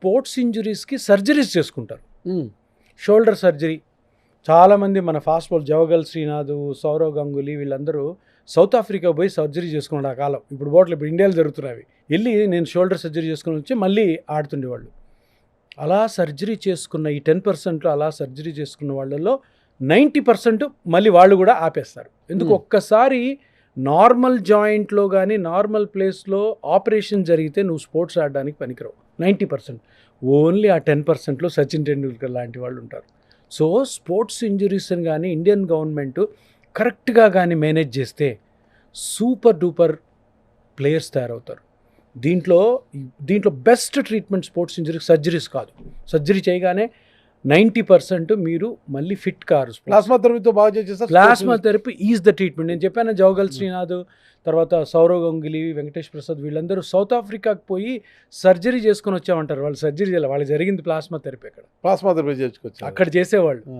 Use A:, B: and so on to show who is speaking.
A: Sports ఇంజురీస్కి surgeries చేసుకుంటారు. Shoulder surgery చాలామంది మన ఫాస్ట్ బాల్ జవగల్ శ్రీనాథ్, సౌరవ్ గంగూలీ వీళ్ళందరూ సౌత్ ఆఫ్రికా పోయి సర్జరీ చేసుకున్నాడు ఆ కాలం. ఇప్పుడు బోట్లు ఇప్పుడు ఇండియాలో జరుగుతున్నాయి. వెళ్ళి నేను షోల్డర్ సర్జరీ చేసుకుని వచ్చి మళ్ళీ ఆడుతుండేవాళ్ళు. అలా సర్జరీ చేసుకున్న ఈ 10%లో అలా సర్జరీ చేసుకున్న వాళ్ళల్లో 90% మళ్ళీ వాళ్ళు కూడా ఆపేస్తారు. ఎందుకు ఒక్కసారి నార్మల్ జాయింట్లో కానీ నార్మల్ ప్లేస్లో ఆపరేషన్ జరిగితే నువ్వు స్పోర్ట్స్ ఆడడానికి పనికిరావు. 90% ఓన్లీ ఆ 10%లో సచిన్ టెండూల్కర్ లాంటి వాళ్ళు ఉంటారు. సో స్పోర్ట్స్ ఇంజురీస్ని కానీ ఇండియన్ గవర్నమెంట్ కరెక్ట్గా కానీ మేనేజ్ చేస్తే సూపర్ డూపర్ ప్లేయర్స్ తయారవుతారు. దీంట్లో బెస్ట్ ట్రీట్మెంట్ స్పోర్ట్స్ ఇంజరీకి సర్జరీస్ కాదు. సర్జరీ చేయగానే 90% మీరు మళ్ళీ ఫిట్ కారు.
B: ప్లాస్మా థెరపీతో బాగా చేసేస్తారు.
A: Plasma therapy is the treatment. నేను చెప్పాను జవగల్ శ్రీనాథ్, తర్వాత సౌరవ్ గంగూలీ, వెంకటేష్ ప్రసాద్ వీళ్ళందరూ సౌత్ ఆఫ్రికాకి పోయి సర్జరీ చేసుకొని వచ్చామంటారు. వాళ్ళు సర్జరీ చేయాలి, వాళ్ళకి జరిగింది ప్లాస్మా థెరపీ.
B: ప్లాస్మా థెరపీ చేసుకోవచ్చు
A: అక్కడ చేసేవాళ్ళు.